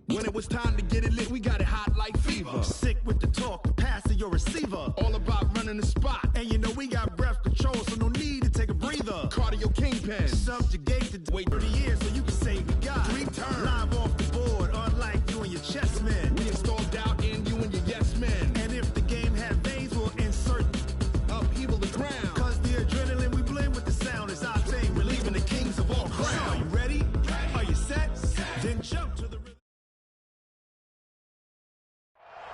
When it was time to get it lit, we got it hot like fever. Sick with the talk, pass to your receiver. All about running the spot. And you know we got breath control, so no need to take a breather. Cardio kingpin. Subjugate to wait 30 years so you can say we got 3 turns. Live off the board, unlike you and your chess men. We installed doubt in you and your yes men. And if the game had veins, we'll insert upheaval the ground. Cause the adrenaline we blend with the sound is our thing. We're leaving the kings of all ground. So are you ready? Are you set? Then jump to the...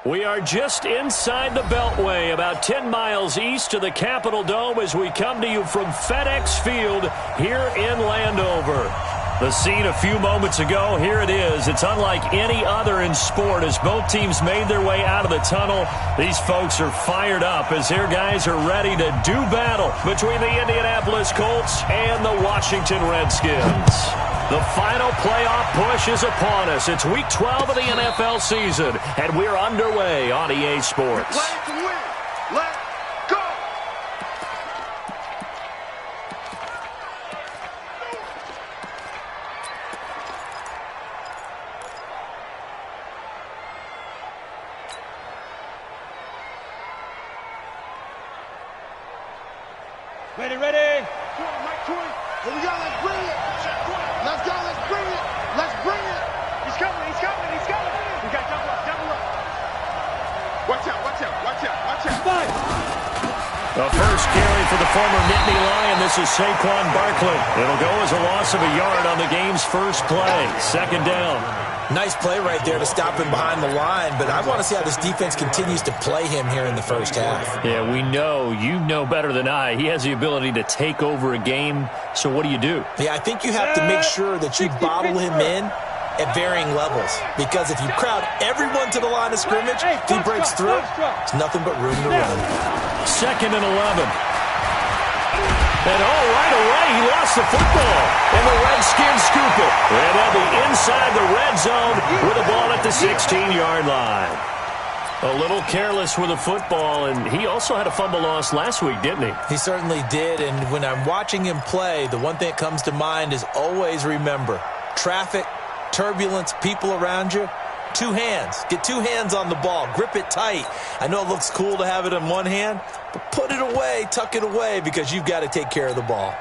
We are just inside the Beltway, about 10 miles east of the Capitol Dome as we come to you from FedEx Field here in Landover. The scene a few moments ago, here it is. It's unlike any other in sport as both teams made their way out of the tunnel. These folks are fired up as their guys are ready to do battle between the Indianapolis Colts and the Washington Redskins. The final playoff push is upon us. It's Week 12 of the NFL season, and we're underway on EA Sports. Play to win. Let's go. Ready, ready. Come on, Mike Troy. Here we go. Let's bring it. Let's go. Let's bring it. Let's bring it. He's coming, he's coming, he's coming. We got double up, double up. Watch out, watch out, watch out, watch out. Five. The first carry for the former Nittany Lion. This is Saquon Barkley. It'll go as a loss of a yard on the game's first play. Second down. Nice play right there to stop him behind the line, but I want to see how this defense continues to play him here in the first half. Yeah, we know. You know better than I. He has the ability to take over a game, so what do you do? Yeah, I think you have to make sure that you bottle him in at varying levels, because if you crowd everyone to the line of scrimmage, if he breaks through, it's nothing but room to run. Second and 11. And right away, he lost the football. And the Redskins scoop it. And they'll be inside the red zone with the ball at the 16-yard line. A little careless with the football, and he also had a fumble loss last week, didn't he? He certainly did, and when I'm watching him play, the one thing that comes to mind is always remember, traffic, turbulence, people around you, 2 hands. Get 2 hands on the ball. Grip it tight. I know it looks cool to have it in one hand, but put it away, tuck it away, because you've got to take care of the ball.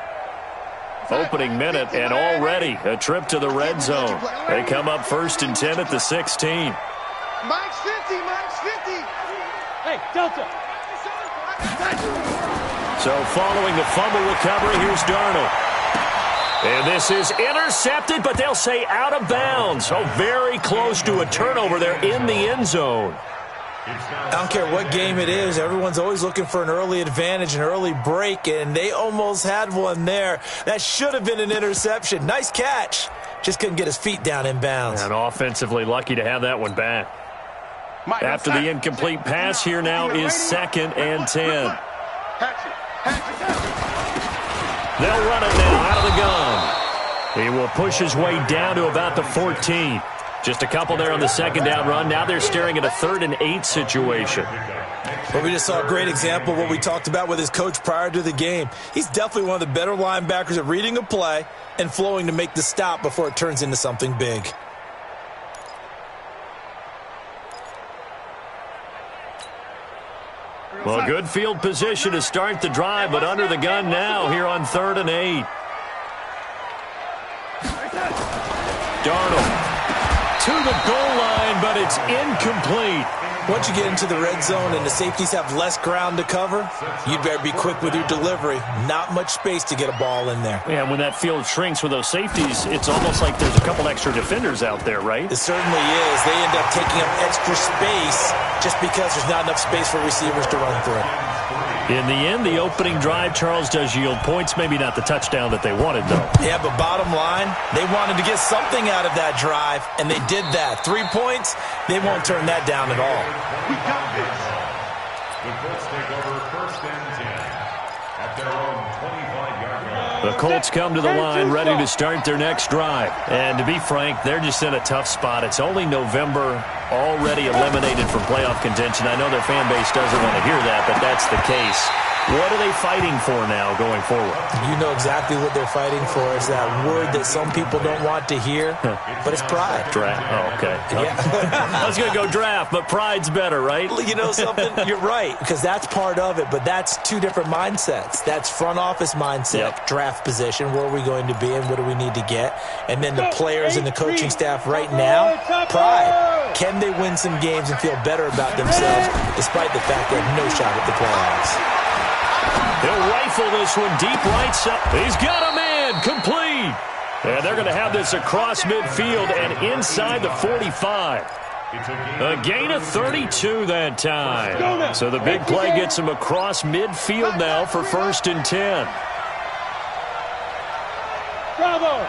Opening minute, and already a trip to the red zone. They come up 1st and 10 at the 16. Mike's 50, Mike's 50. Hey, Delta. So following the fumble recovery, here's Darnold. And this is intercepted, but they'll say out of bounds. So very close to a turnover there in the end zone. I don't care what game it is. Everyone's always looking for an early advantage, an early break, and they almost had one there. That should have been an interception. Nice catch. Just couldn't get his feet down in bounds. And offensively lucky to have that one back. After the incomplete pass, here now is 2nd and 10. They'll run it now out of the gun. He will push his way down to about the 14. Just a couple there on the second down run. Now they're staring at a 3rd and 8 situation. Well, we just saw a great example of what we talked about with his coach prior to the game. He's definitely one of the better linebackers at reading a play and flowing to make the stop before it turns into something big. Well, good field position to start the drive, but under the gun now here on 3rd and 8. Darnold to the goal line, but it's incomplete. Once you get into the red zone and the safeties have less ground to cover, you'd better be quick with your delivery. Not much space to get a ball in there. Yeah, when that field shrinks with those safeties, it's almost like there's a couple extra defenders out there, right? It certainly is. They end up taking up extra space just because there's not enough space for receivers to run through. In the end, the opening drive, Charles, does yield points. Maybe not the touchdown that they wanted, though. Yeah, but bottom line, they wanted to get something out of that drive, and they did that. 3 points, they won't turn that down at all. We got this. The Colts take over 1st and 10 at their own 25-yard line. The Colts come to the line ready to start their next drive. And to be frank, they're just in a tough spot. It's only November, already eliminated from playoff contention. I know their fan base doesn't want to hear that, but that's the case. What are they fighting for now going forward? You know exactly what they're fighting for. Is that word that some people don't want to hear, but it's pride. Draft. Oh, okay. Yeah. I was going to go draft, but pride's better, right? You know something? You're right, because that's part of it, but that's two different mindsets. That's front office mindset, draft position, where are we going to be and what do we need to get? And then the players and the coaching staff right now, pride. Can they win some games and feel better about themselves despite the fact they have no shot at the playoffs? He'll rifle this one deep right side. He's got a man, complete. And they're going to have this across midfield and inside the 45. A gain of 32 that time. So the big play gets him across midfield now for 1st and 10. Bravo.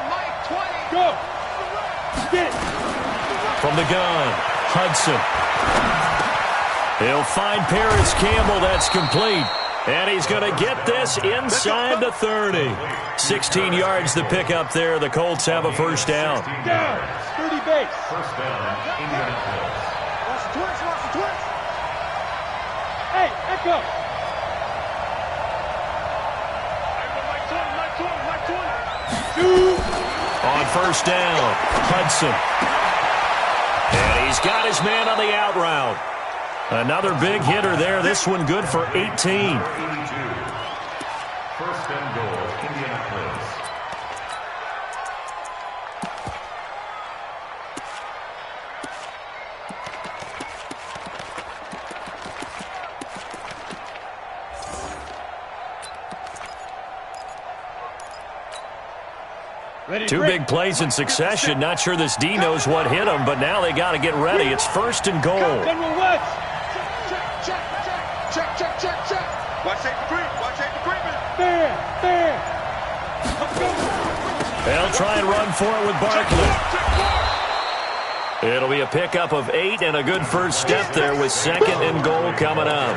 Mike 20. Go. Get it. From the gun, Hudson. He'll find Paris Campbell. That's complete. And he's going to get this inside the 30. 16 yards to pick up there. The Colts have a first down. Down. 30 base. First down, Indianapolis. Watch the twist. Hey, echo. On first down, Hudson. And he's got his man on the out route. Another big hitter there. This one good for 18. 82. First and goal, Indianapolis. Two big plays in succession. Not sure this D knows what hit him, but now they got to get ready. It's 1st and goal. Check. Watch safety creep. There. They'll try and run for it with Barkley. It'll be a pickup of 8 and a good first step there with 2nd and goal coming up.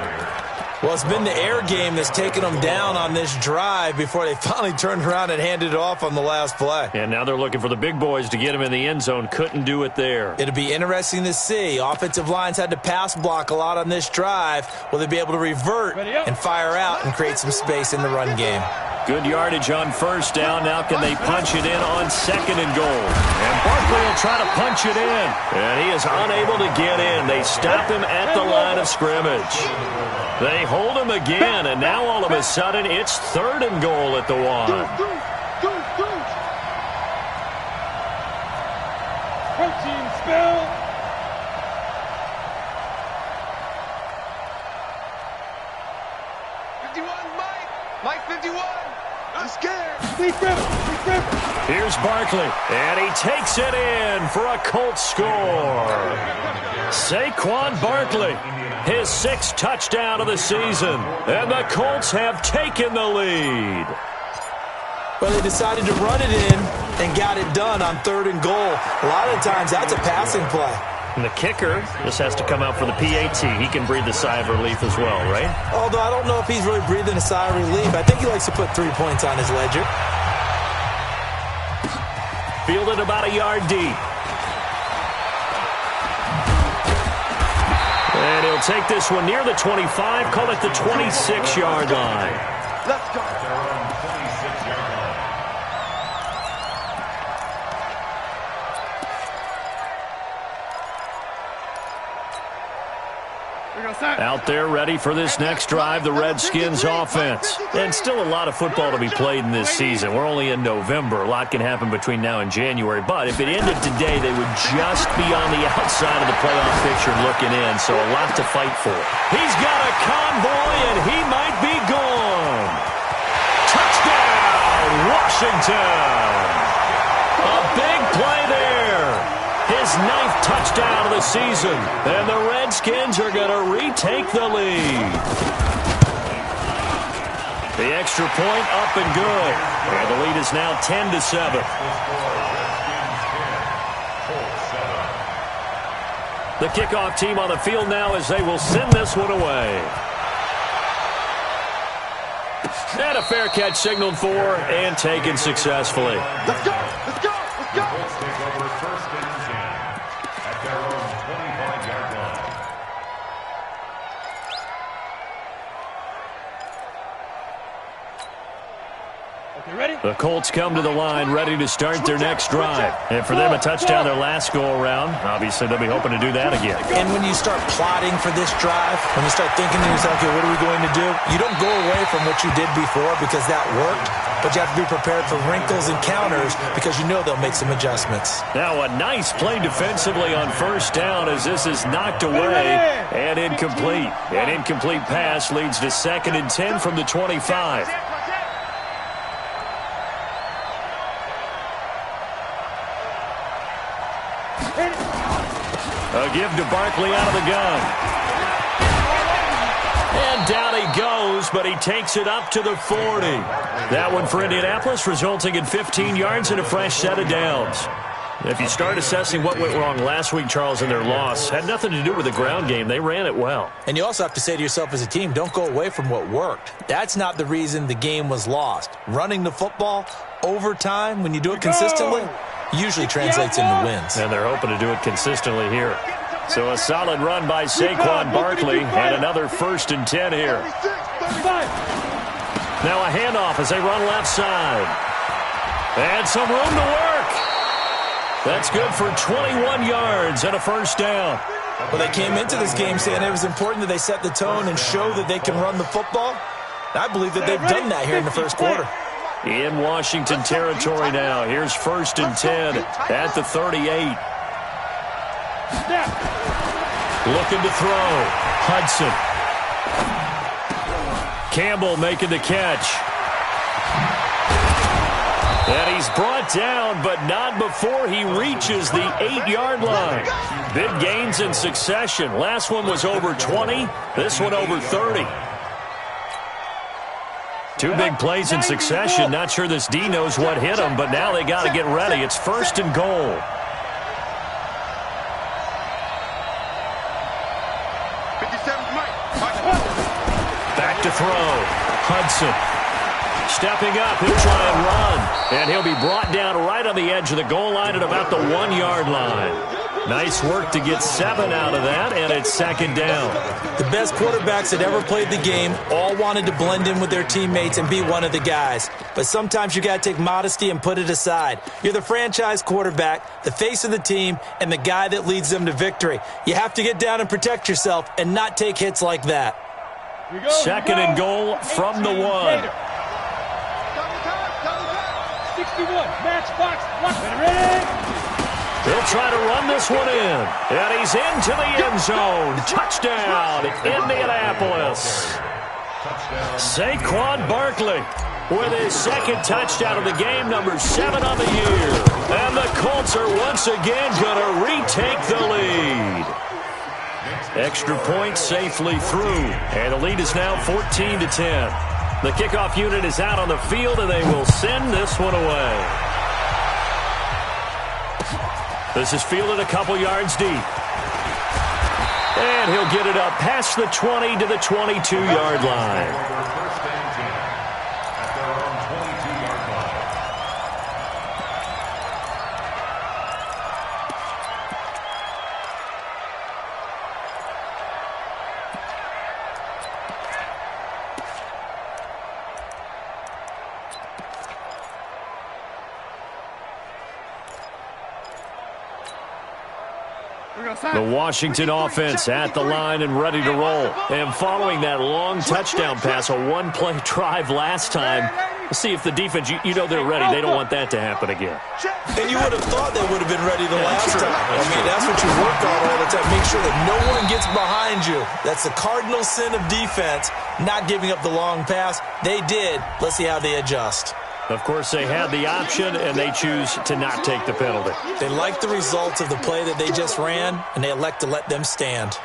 Well, it's been the air game that's taken them down on this drive before they finally turned around and handed it off on the last play. And now they're looking for the big boys to get him in the end zone. Couldn't do it there. It'll be interesting to see. Offensive lines had to pass block a lot on this drive. Will they be able to revert and fire out and create some space in the run game? Good yardage on first down. Now can they punch it in on 2nd and goal? And Barkley will try to punch it in. And he is unable to get in. They stop him at the line of scrimmage. They hold him again, and now all of a sudden it's 3rd and goal at the 1. Protein spill. Mike 51. I'm scared. Deep rip. Here's Barkley, and he takes it in for a Colts score. Saquon Barkley, his 6th touchdown of the season, and the Colts have taken the lead. Well, they decided to run it in and got it done on 3rd and goal. A lot of times that's a passing play. And the kicker, this has to come out for the PAT. He can breathe a sigh of relief as well, right? Although I don't know if he's really breathing a sigh of relief. I think he likes to put 3 points on his ledger. Fielded about a yard deep. And he'll take this one near the 25, call it the 26-yard line. Let's go. Their own 26-yard line. Out there ready for this next drive, the Redskins offense. And still a lot of football to be played in this season. We're only in November. A lot can happen between now and January. But if it ended today, they would just be on the outside of the playoff picture looking in. So a lot to fight for. He's got a convoy, and he might be gone. Touchdown, Washington. A big play there. His 9th touchdown of the season. And the Redskins are going to retake the lead. The extra point up and good. And the lead is now 10-7. The kickoff team on the field now as they will send this one away. And a fair catch signaled for and taken successfully. Let's go. Let's go. Let's go. Colts take over 1st and 10 at their own 25-yard line. The Colts come to the line ready to start their next drive. And for them, a touchdown their last go-around. Obviously, they'll be hoping to do that again. And when you start plotting for this drive, when you start thinking to yourself, okay, what are we going to do? You don't go away from what you did before because that worked, but you have to be prepared for wrinkles and counters because you know they'll make some adjustments. Now a nice play defensively on first down as this is knocked away and incomplete. An incomplete pass leads to 2nd and 10 from the 25. A give to Barkley out of the gun. And down he goes, but he takes it up to the 40. That one for Indianapolis, resulting in 15 yards and a fresh set of downs. If you start assessing what went wrong last week, Charles, in their loss, had nothing to do with the ground game. They ran it well. And you also have to say to yourself as a team, don't go away from what worked. That's not the reason the game was lost. Running the football over time, when you do it consistently, usually translates into wins. And they're hoping to do it consistently here. So a solid run by Saquon Barkley and another 1st and 10 here. Now a handoff as they run left side. And some room to work. That's good for 21 yards and a first down. Well, they came into this game saying it was important that they set the tone and show that they can run the football. I believe that they've done that here in the first quarter. In Washington territory now. Here's 1st and 10 at the 38. Looking to throw. Hudson. Campbell making the catch. And he's brought down, but not before he reaches the 8-yard line. Big gains in succession. Last one was over 20. This one over 30. 2 big plays in succession. Not sure this D knows what hit him, but now they got to get ready. It's 1st and goal. Back to throw. Hudson. Stepping up, he'll try and run. And he'll be brought down right on the edge of the goal line at about the 1-yard line. Nice work to get 7 out of that, and it's 2nd down. The best quarterbacks that ever played the game all wanted to blend in with their teammates and be one of the guys. But sometimes you got to take modesty and put it aside. You're the franchise quarterback, the face of the team, and the guy that leads them to victory. You have to get down and protect yourself and not take hits like that. 2nd and goal from the 1. 61, matchbox, ready? He'll try to run this one in. And he's into the end zone. Touchdown, Indianapolis. Saquon Barkley with his 2nd touchdown of the game, number 7 on the year. And the Colts are once again going to retake the lead. Extra point safely through. And the lead is now 14-10. The kickoff unit is out on the field, and they will send this one away. This is fielded a couple yards deep. And he'll get it up past the 20 to the 22-yard line. The Washington offense at the line and ready to roll. And following that long touchdown pass, a 1-play drive last time, let's see if the defense, you know they're ready. They don't want that to happen again. And you would have thought they would have been ready the last time. I mean, that's what you work on all the time. Make sure that no one gets behind you. That's the cardinal sin of defense, not giving up the long pass. They did. Let's see how they adjust. Of course, they had the option, and they choose to not take the penalty. They like the results of the play that they just ran, and they elect to let them stand.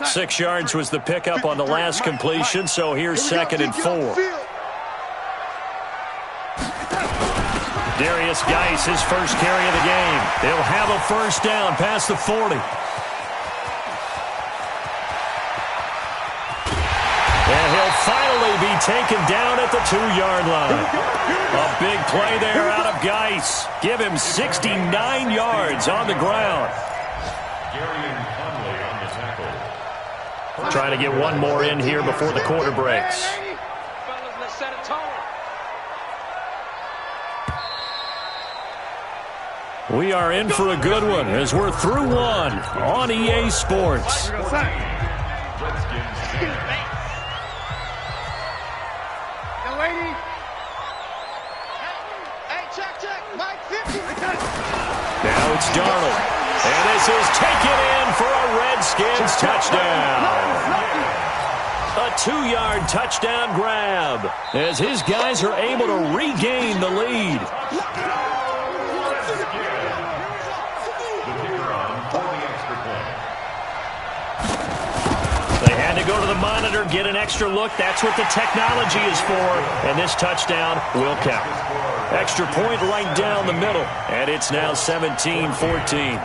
Six yards was the pickup on the last completion, so here's 2nd and 4. Darius Geis, his first carry of the game. He'll have a first down past the 40. And he'll finally be taken down at the 2-yard line. A big play there out of Geis. Give him 69 yards on the ground. Trying to get one more in here before the quarter breaks. We are in for a good one as we're through one on EA Sports. Now it's Darnold. And this is taken in for a Redskins touchdown. A 2-yard touchdown grab as his guys are able to regain the lead. They had to go to the monitor, get an extra look. That's what the technology is for. And this touchdown will count. Extra point right down the middle. And it's now 17-14.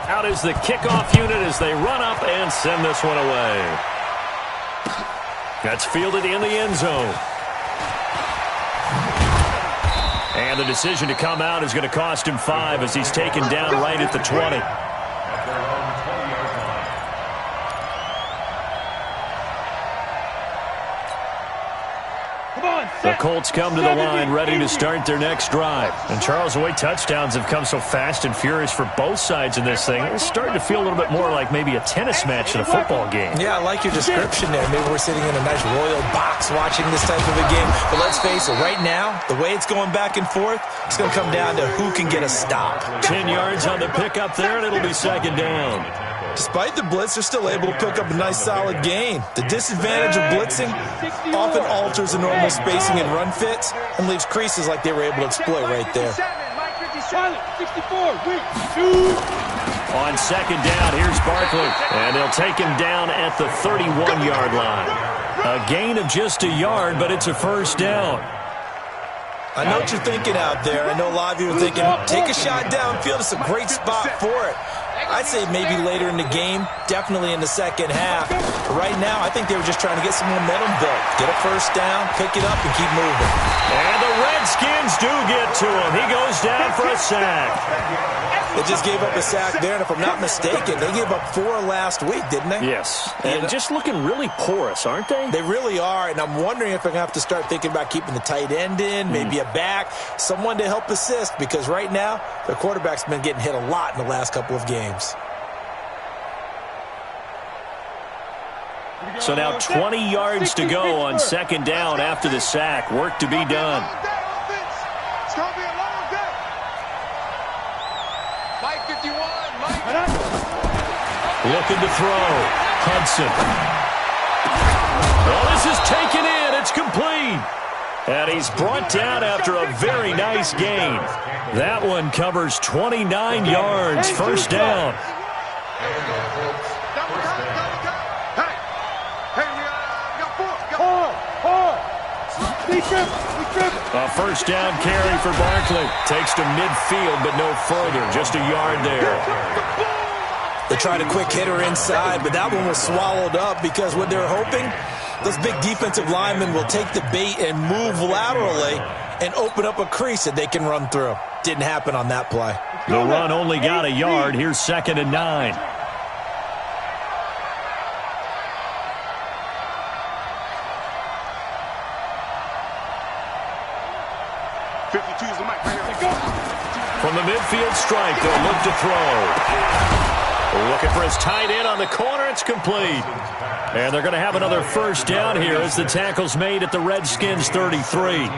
Out is the kickoff unit as they run up and send this one away. That's fielded in the end zone. And the decision to come out is going to cost him 5 as he's taken down right at the 20. The Colts come to the line ready to start their next drive. And Charles, the way touchdowns have come so fast and furious for both sides in this thing, it's starting to feel a little bit more like maybe a tennis match in a football game. Yeah, I like your description there. Maybe we're sitting in a nice royal box watching this type of a game. But let's face it, right now, the way it's going back and forth, it's going to come down to who can get a stop. 10 yards on the pickup there, and it'll be second down. Despite the blitz, they're still able to pick up a nice solid gain. The disadvantage of blitzing often alters the normal spacing and run fits and leaves creases like they were able to exploit right there. On second down, here's Barkley. And they'll take him down at the 31-yard line. A gain of just a yard, but it's a first down. I know what you're thinking out there. I know a lot of you are thinking, take a shot downfield. It's a great spot for it. I'd say maybe later in the game, definitely in the second half. But right now, I think they were just trying to get some momentum built. Get a first down, pick it up, and keep moving. And the Redskins do get to him. He goes down for a sack. They just gave up a sack there, and if I'm not mistaken, they gave up 4 last week, didn't they? Yes. And just looking really porous, aren't they? They really are, and I'm wondering if they're going to have to start thinking about keeping the tight end in, maybe a back, someone to help assist, because right now, their quarterback's been getting hit a lot in the last couple of games. So now 20 yards to go on second down after the sack. Work to be done. It's going to be a long day. Mike 51. Looking to throw. Hudson. Well, this is taken in. It's complete. And he's brought down after a very nice gain. That one covers 29 yards. First down. A first down carry for Barkley. Takes to midfield, but no further. Just a yard there. They tried a quick hitter inside, but that one was swallowed up because what they're hoping, those big defensive linemen will take the bait and move laterally and open up a crease that they can run through. Didn't happen on that play. The run only got a yard. Here's 2nd and 9. From the midfield stripe, they'll look to throw. Looking for his tight end on the corner. It's complete. And they're going to have another first down here as the tackle's made at the Redskins 33.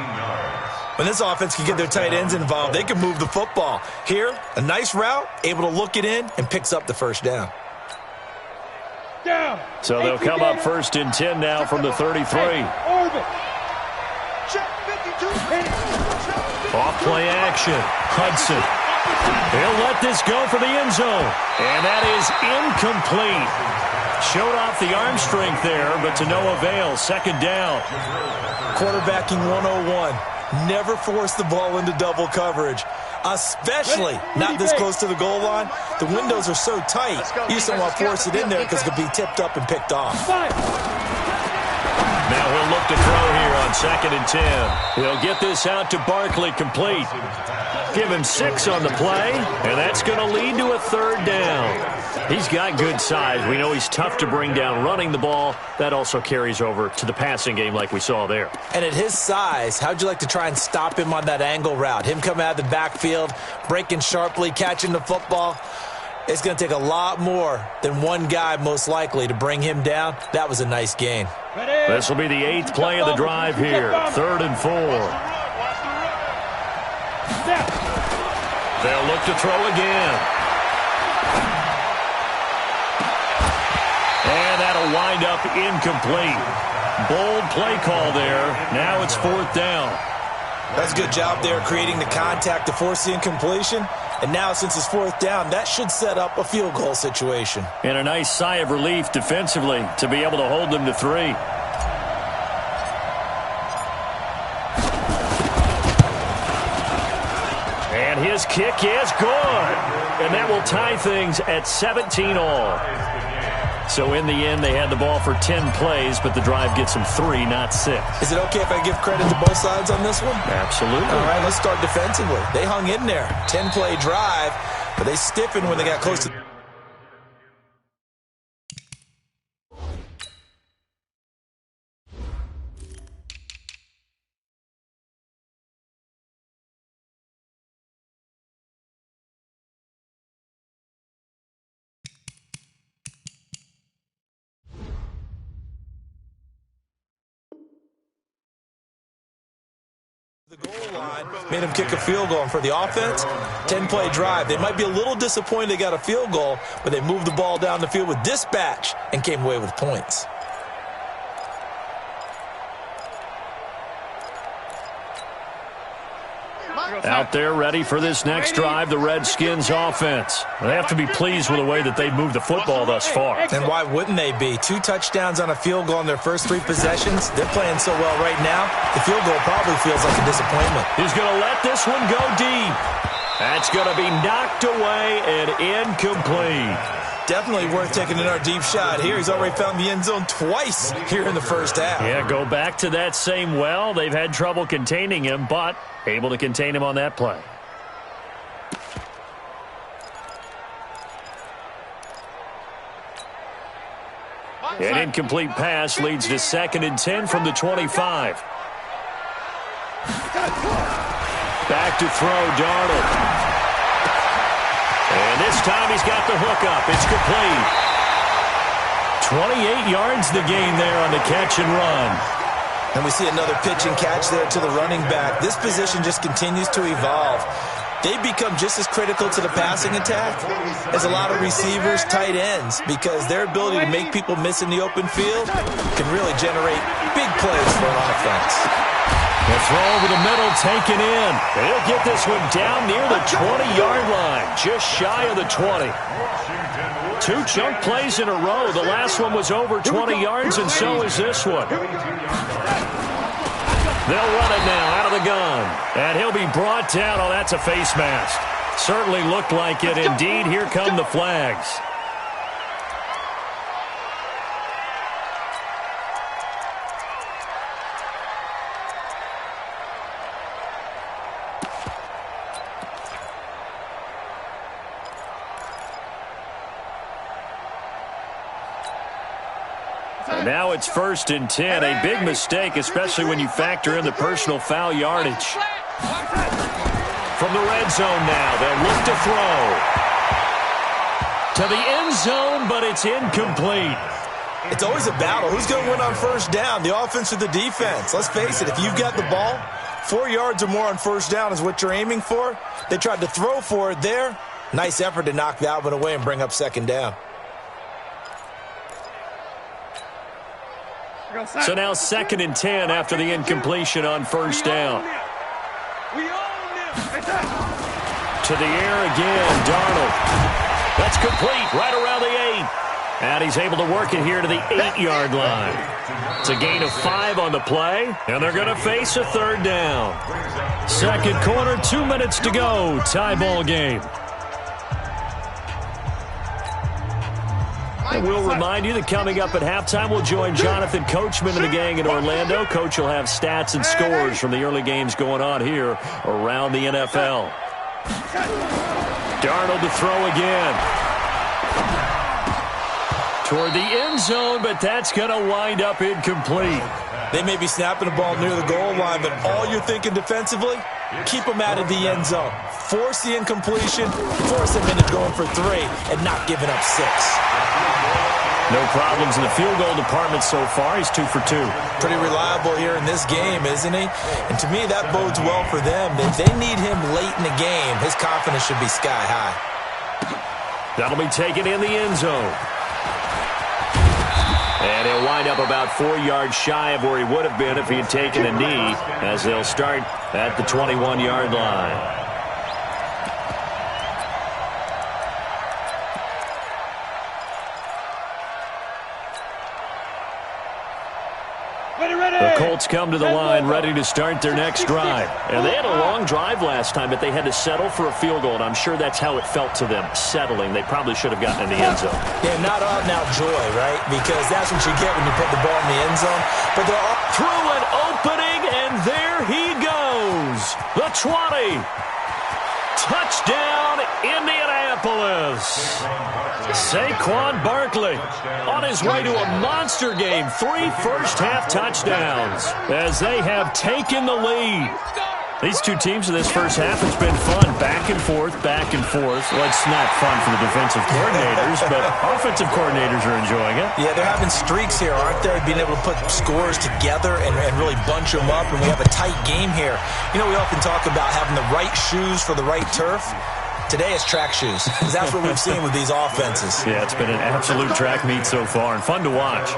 When this offense can get their tight ends involved, they can move the football. Here, a nice route, able to look it in, and picks up the first down. So they'll come up 1st and 10 now from the 33. Off play action. Hudson. He'll let this go for the end zone. And that is incomplete. Showed off the arm strength there, but to no avail. 2nd down. Quarterbacking 101. Never force the ball into double coverage, especially not this close to the goal line. The windows are so tight, you just don't want to force it in there because it could be tipped up and picked off. Now he'll look look to throw here on 2nd and 10. He'll get this out to Barkley complete. Give him 6 on the play, and that's going to lead to a 3rd down. He's got good size. We know he's tough to bring down running the ball. That also carries over to the passing game like we saw there. And at his size, how'd you like to try and stop him on that angle route? Him coming out of the backfield, breaking sharply, catching the football. It's going to take a lot more than one guy, most likely, to bring him down. That was a nice gain. This will be the 8th play of the drive here. 3rd and 4. They'll look to throw again. And that'll wind up incomplete. Bold play call there. Now it's 4th down. That's a good job there creating the contact to force the incompletion. And now, since it's 4th down, that should set up a field goal situation. And a nice sigh of relief defensively to be able to hold them to 3. And his kick is good. And that will tie things at 17 all. So in the end, they had the ball for 10 plays, but the drive gets them 3, not 6. Is it okay if I give credit to both sides on this one? Absolutely. All right, let's start defensively. They hung in there. 10-play drive, but they stiffened when they got close to... the goal line, made him kick a field goal. And for the offense, 10-play drive. They might be a little disappointed they got a field goal, but they moved the ball down the field with dispatch and came away with points. Out there ready for this next drive, the Redskins offense. They have to be pleased with the way that they've moved the football thus far. And why wouldn't they be? 2 touchdowns on a field goal in their first 3 possessions. They're playing so well right now, the field goal probably feels like a disappointment. He's going to let this one go deep. That's going to be knocked away and incomplete. Definitely worth taking another deep shot here. He's already found the end zone twice here in the first half. Yeah, go back to that same well. They've had trouble containing him, but able to contain him on that play. An incomplete pass leads to 2nd and 10 from the 25. Back to throw, Darnold. And this time he's got the hook up. It's complete. 28 yards the gain there on the catch and run. And we see another pitch and catch there to the running back. This position just continues to evolve. They become just as critical to the passing attack as a lot of receivers, tight ends, because their ability to make people miss in the open field can really generate big plays for an offense. The throw over the middle taken in. And he'll get this one down near the 20-yard line, just shy of the 20. 2 chunk plays in a row. The last one was over 20 yards, and so is this one. They'll run it now out of the gun. And he'll be brought down. Oh, that's a face mask. Certainly looked like it. Indeed, here come the flags. And now it's 1st and 10. A big mistake, especially when you factor in the personal foul yardage. From the red zone now, they'll look to throw. To the end zone, but it's incomplete. It's always a battle. Who's going to win on 1st down, the offense or the defense? Let's face it, if you've got the ball, 4 yards or more on 1st down is what you're aiming for. They tried to throw for it there. Nice effort to knock that one away and bring up 2nd down. So now 2nd and 10 after the incompletion on 1st down. To the air again, Darnold. That's complete right around the 8. And he's able to work it here to the 8-yard line. It's a gain of 5 on the play, and they're going to face a 3rd down. 2nd quarter, 2 minutes to go. Tie ball game. And we'll remind you that coming up at halftime, we'll join Jonathan Coachman and the gang in Orlando. Coach will have stats and scores from the early games going on here around the NFL. Darnold to throw again. Toward the end zone, but that's going to wind up incomplete. They may be snapping the ball near the goal line, but all you're thinking defensively, keep them out of the end zone. Force the incompletion, force them into going for 3, and not giving up 6. No problems in the field goal department so far. He's 2 for 2. Pretty reliable here in this game, isn't he? And to me, that bodes well for them. If they need him late in the game, his confidence should be sky high. That'll be taken in the end zone. And he'll wind up about 4 yards shy of where he would have been if he had taken a knee, as they'll start at the 21-yard line. The Colts come to the line ready to start their next drive. And they had a long drive last time, but they had to settle for a field goal, and I'm sure that's how it felt to them, settling. They probably should have gotten in the end zone. Yeah, not out-and-out joy, right? Because that's what you get when you put the ball in the end zone. But they're all through an opening, and there he goes. The 20. Touchdown, Indianapolis. Saquon Barkley on his way to a monster game. 3 first-half touchdowns as they have taken the lead. These two teams in this first half, it's been fun. Back and forth, back and forth. Well, it's not fun for the defensive coordinators, but offensive coordinators are enjoying it. Yeah, they're having streaks here, aren't they? Being able to put scores together and really bunch them up, and we have a tight game here. You know, we often talk about having the right shoes for the right turf. Today it's track shoes, because that's what we've seen with these offenses. Yeah, it's been an absolute track meet so far, and fun to watch.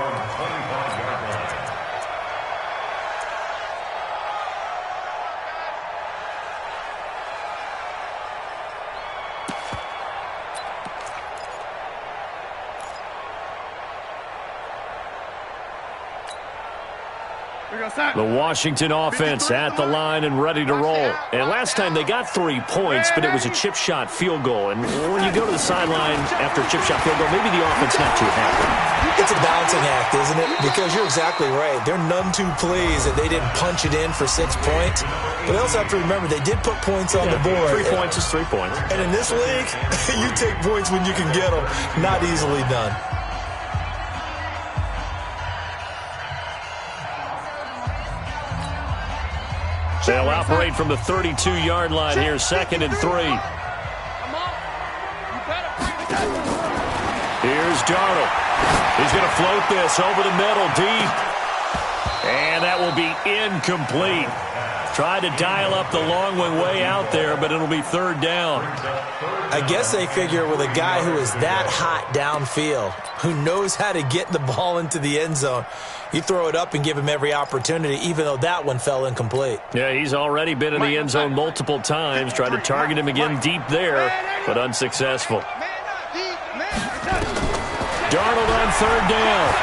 The Washington offense at the line and ready to roll. And last time they got 3 points, but it was a chip shot field goal. And when you go to the sideline after a chip shot field goal, maybe the offense not too happy. It's a balancing act, isn't it? Because you're exactly right. They're none too pleased that they didn't punch it in for 6 points. But they also have to remember they did put points on the board. 3 points is 3 points. And in this league, you take points when you can get them. Not easily done. They'll operate from the 32-yard line here, 2nd and 3. Here's Darnold. He's going to float this over the middle, deep. And that will be incomplete. Tried to dial up the long one way out there, but it'll be 3rd down. I guess they figure with a guy who is that hot downfield, who knows how to get the ball into the end zone, you throw it up and give him every opportunity, even though that one fell incomplete. Yeah, he's already been in the end zone multiple times. Tried to target him again deep there, but unsuccessful. Darnold on 3rd down.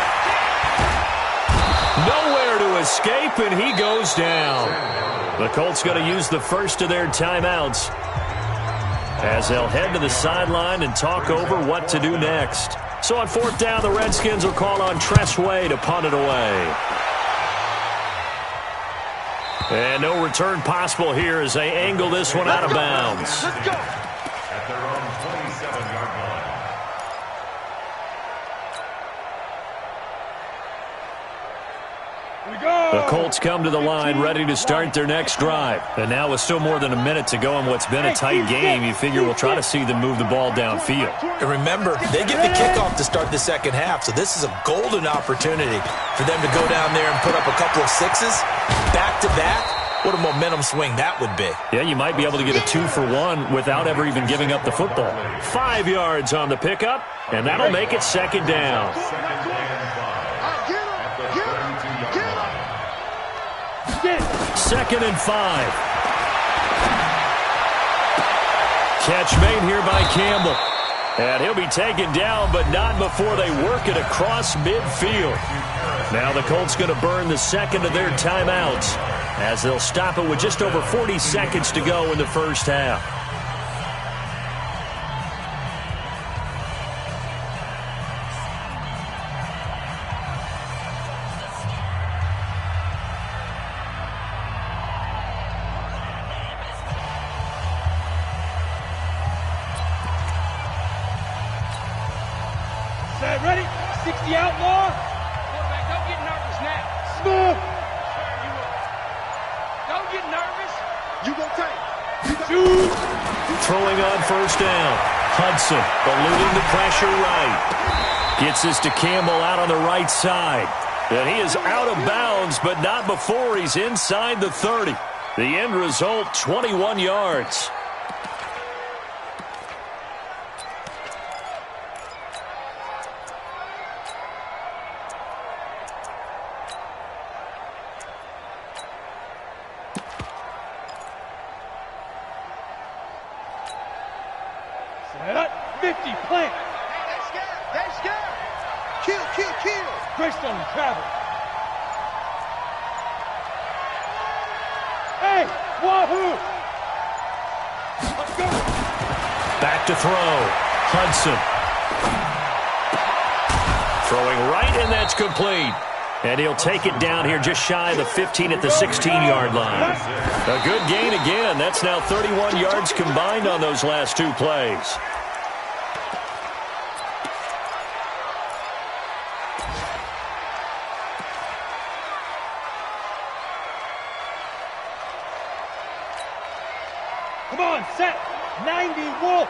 Nowhere to escape, and he goes down. The Colts going to use the first of their timeouts as they'll head to the sideline and talk over what to do next. So on 4th down, the Redskins will call on Tressway to punt it away. And no return possible here as they angle this one out of bounds. Let's go. At their own 27-yard line. The Colts come to the line ready to start their next drive. And now with still more than a minute to go in what's been a tight game, you figure we'll try to see them move the ball downfield. And remember, they get the kickoff to start the second half, so this is a golden opportunity for them to go down there and put up a couple of 6s back-to-back. What a momentum swing that would be. Yeah, you might be able to get a 2-for-1 without ever even giving up the football. 5 yards on the pickup, and that'll make it 2nd down. 2nd and 5. Catch made here by Campbell. And he'll be taken down, but not before they work it across midfield. Now the Colts going to burn the 2nd of their timeouts as they'll stop it with just over 40 seconds to go in the first half. Set, ready? 60 outlaw. Quarterback, don't get nervous now. Smooth. Sure you will. Don't get nervous. You gonna take. Shoot. Throwing on first down. Hudson eluding the pressure right. Gets this to Campbell out on the right side. And he is out of bounds, but not before he's inside the 30. The end result, 21 yards. Set up. 50, plant. They're scared. Kill. Greystone travel. Hey, wahoo! Let's go. Back to throw. Hudson. Throwing right, and that's complete. And he'll take it down here just shy of the 15 at the 16-yard line. A good gain again. That's now 31 yards combined on those last two plays. Come on, set. 90, Wolf.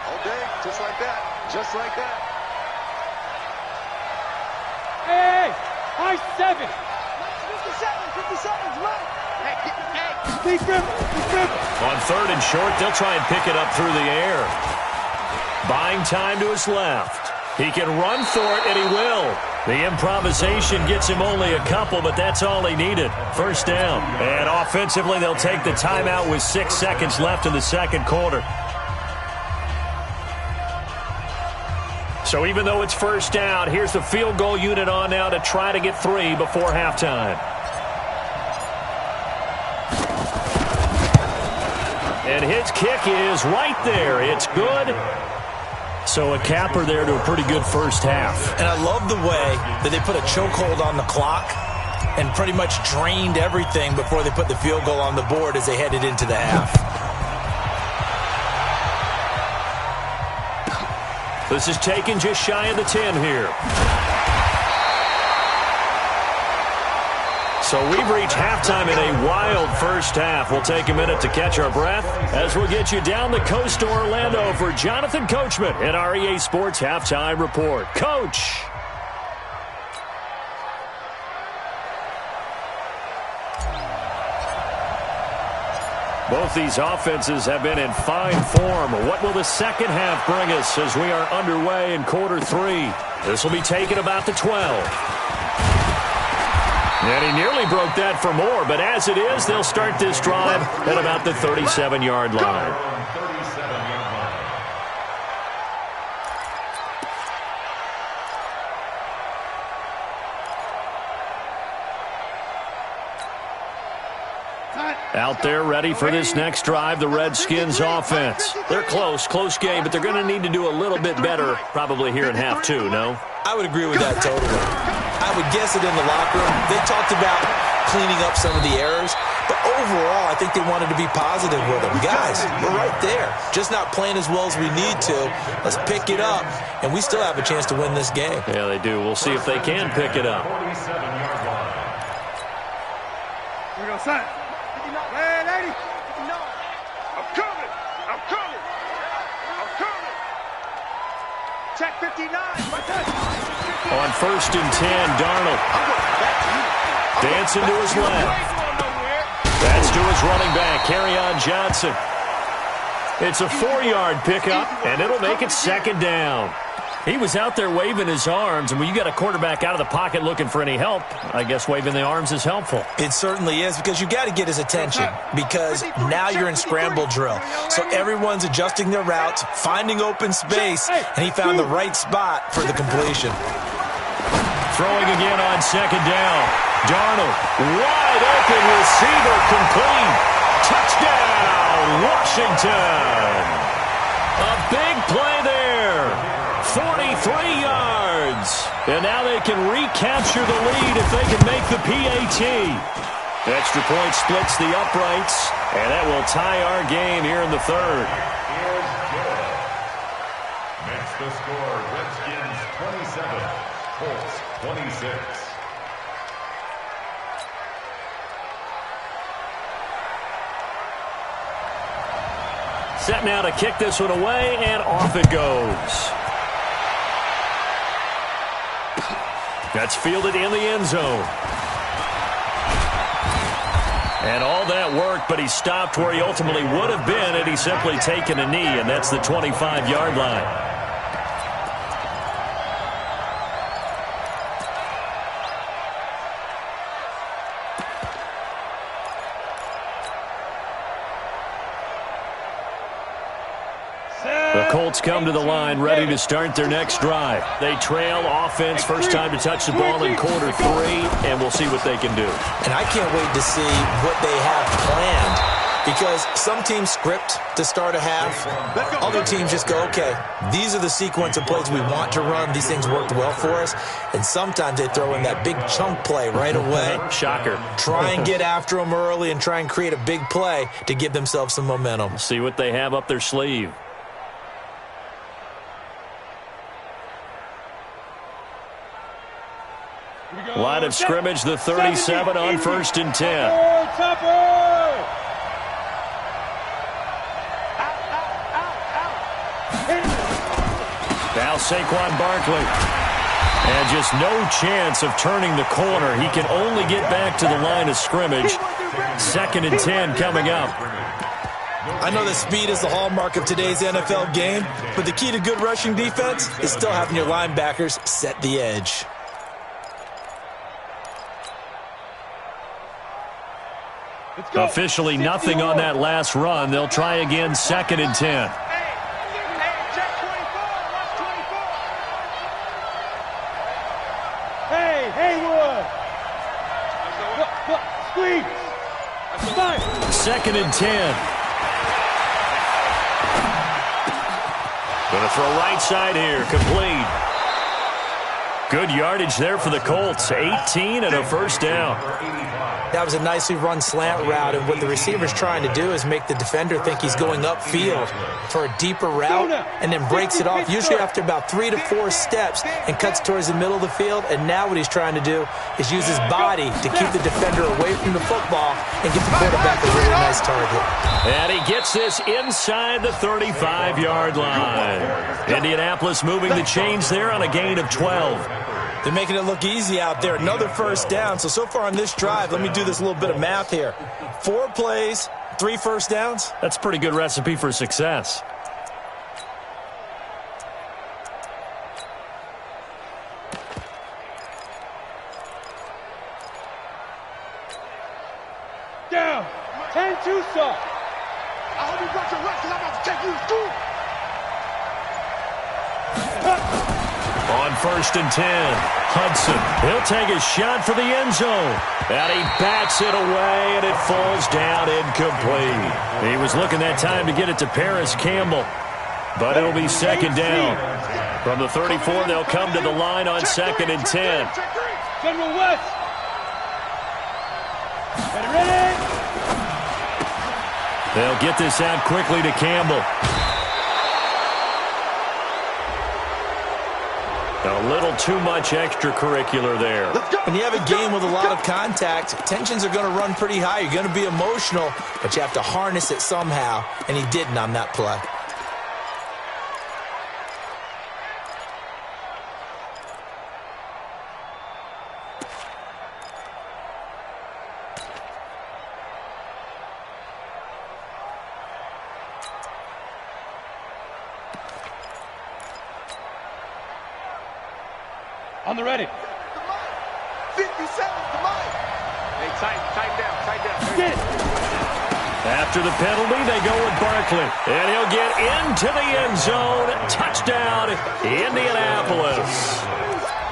All day, just like that. Just like that. Hey, high 7. 57's right. Hey. Be dribble. On third and short, they'll try and pick it up through the air. Buying time to his left. He can run for it, and he will. The improvisation gets him only a couple, but that's all he needed. First down. And offensively, they'll take the timeout with 6 seconds left in the second quarter. So even though it's first down, here's the field goal unit on now to try to get 3 before halftime. And his kick is right there. It's good. So a capper there to a pretty good first half. And I love the way that they put a chokehold on the clock and pretty much drained everything before they put the field goal on the board as they headed into the half. This is taken just shy of the 10 here. So we've reached halftime in a wild first half. We'll take a minute to catch our breath as we'll get you down the coast to Orlando for Jonathan Coachman at our EA Sports Halftime Report. Coach. Both these offenses have been in fine form. What will the second half bring us as we are underway in quarter 3? This will be taken about the 12. And he nearly broke that for more, but as it is, they'll start this drive at about the 37-yard line. Out there ready for this next drive, the Redskins offense. They're close game, but they're going to need to do a little bit better probably here in half 2, no? I would agree with that totally. I would guess it in the locker room. They talked about cleaning up some of the errors, but overall, I think they wanted to be positive with them. Guys, we're right there. Just not playing as well as we need to. Let's pick it up, and we still have a chance to win this game. Yeah, they do. We'll see if they can pick it up. Here we go, son. 59. 80. 59. I'm coming. Check 59. On first and 10, Darnold. Dancing to his left. That's to his running back, Kerryon Johnson. It's a 4-yard pickup, and it'll make it second down. He was out there waving his arms, and when you got a quarterback out of the pocket looking for any help, I guess waving the arms is helpful. It certainly is, because you got to get his attention, because now you're in scramble drill. So everyone's adjusting their routes, finding open space, and he found the right spot for the completion. Throwing again on second down. Darnold, wide open receiver, complete. Touchdown, Washington. A big play there. 43 yards. And now they can recapture the lead if they can make the PAT. Extra point splits the uprights, and that will tie our game here in the third. the score, Redskins 27, Colts 26. Set now to kick this one away, and off it goes. That's fielded in the end zone. And all that worked, but he stopped where he ultimately would have been had he simply taken a knee, and that's the 25-yard line. The Colts come to the line, ready to start their next drive. They trail offense, first time to touch the ball in quarter 3, and we'll see what they can do. And I can't wait to see what they have planned, because some teams script to start a half. Other teams just go, okay, these are the sequence of plays we want to run. These things worked well for us. And sometimes they throw in that big chunk play right away. Shocker. Try and get after them early and try and create a big play to give themselves some momentum. See what they have up their sleeve. Line of scrimmage, the 37 on 1st and 10. Now Saquon Barkley. And just no chance of turning the corner. He can only get back to the line of scrimmage. 2nd and 10 coming up. I know that speed is the hallmark of today's NFL game, but the key to good rushing defense is still having your linebackers set the edge. Officially nothing on that last run. They'll try again, 2nd and 10. Hey, Haywood! Squeeze! 2nd and 10. Going to throw right side here, complete. Good yardage there for the Colts, 18 and a first down. That was a nicely run slant route, and what the receiver's trying to do is make the defender think he's going upfield for a deeper route and then breaks it off, usually after about 3 to 4 steps, and cuts towards the middle of the field. And now what he's trying to do is use his body to keep the defender away from the football and get the quarterback a really nice target. And he gets this inside the 35-yard line. Indianapolis moving the chains there on a gain of 12. They're making it look easy out there. Another first down. So far on this drive, let me do this little bit of math here. 4 plays, 3 first downs. That's a pretty good recipe for success. Down. 10-2 soft. I hope you got your rest, because I'm about to take you to school. On 1st and 10, Hudson. He'll take a shot for the end zone. And he bats it away, and it falls down incomplete. He was looking that time to get it to Paris Campbell. But it'll be 2nd down. From the 34, they'll come to the line on 2nd and 10. General West. Ready? They'll get this out quickly to Campbell. A little too much extracurricular there. When you have a game with a lot of contact, tensions are going to run pretty high. You're going to be emotional, but you have to harness it somehow, and he didn't on that play. On the ready. 57, come on. Hey, tighten down. Get it. After the penalty, they go with Barkley. And he'll get into the end zone. Touchdown, Indianapolis.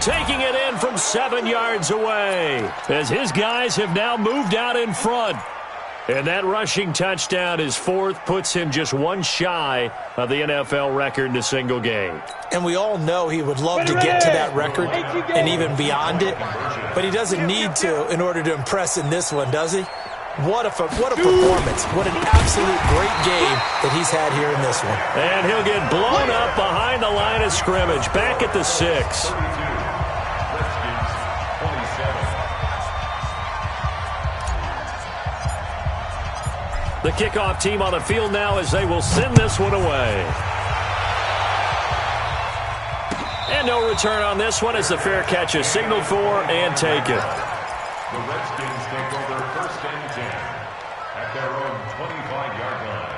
Taking it in from 7 yards away, as his guys have now moved out in front. And that rushing touchdown, his 4th, puts him just 1 shy of the NFL record in a single game. And we all know he would love to get to that record and even beyond it, but he doesn't need to in order to impress in this one, does he? What a performance. What an absolute great game that he's had here in this one. And he'll get blown up behind the line of of scrimmage, back at the 6. The kickoff team on the field now as they will send this one away. And no return on this one as the fair catch is signaled for and taken. The Redskins take over 1st and 10 at their own 25-yard line.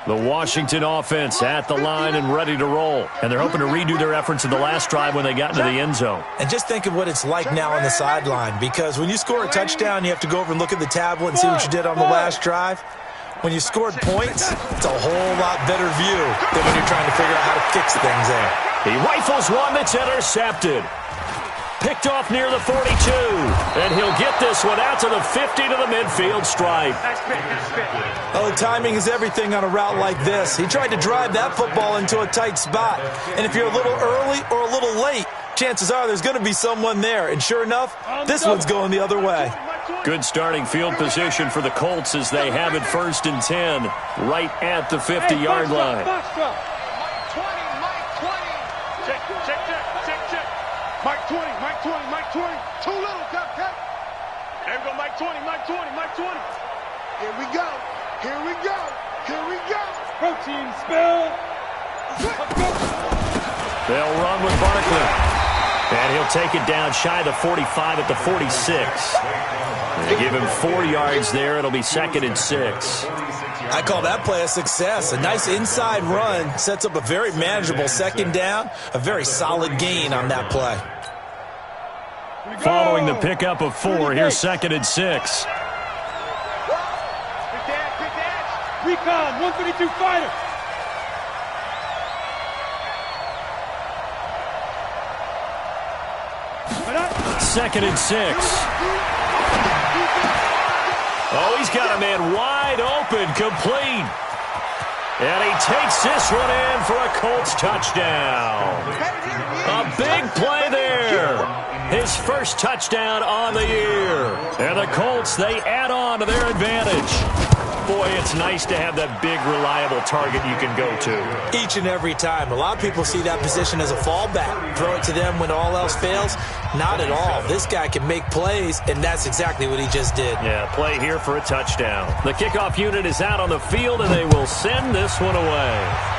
The Washington offense at the line and ready to roll. And they're hoping to redo their efforts in the last drive when they got into the end zone. And just think of what it's like now on the sideline, because when you score a touchdown, you have to go over and look at the tablet and see what you did on the last drive. When you scored points, it's a whole lot better view than when you're trying to figure out how to fix things there. He rifles one that's intercepted. Picked off near the 42. And he'll get this one out to the 50 to the midfield stripe. Oh, timing is everything on a route like this. He tried to drive that football into a tight spot. And if you're a little early or a little late, chances are there's going to be someone there. And sure enough, this one's going the other way. Good starting field position for the Colts as they have it 1st and 10 right at the 50-yard line. Mike 20, Mike 20, Mike 20. Too little, Cupcake. There we go, Mike 20, Mike 20, Mike 20. Here we go. Here we go. Here we go. Protein spill. They'll run with Barkley. And he'll take it down shy of the 45 at the 46. They give him 4 yards there. It'll be 2nd and 6. I call that play a success. A nice inside run sets up a very manageable 2nd down. A very solid gain on that play. Following the pickup of 4, here's 2nd and 6. Good dash, good dash. Recon, 152 fighter. Second and 6. Oh, he's got a man wide open, complete. And he takes this one in for a Colts touchdown. A big play there. His first touchdown on the year. And the Colts, they add on to their advantage. Boy, it's nice to have that big, reliable target you can go to. Each and every time. A lot of people see that position as a fallback. Throw it to them when all else fails. Not at all. This guy can make plays, and that's exactly what he just did. Yeah, play here for a touchdown. The kickoff unit is out on the field, and they will send this one away.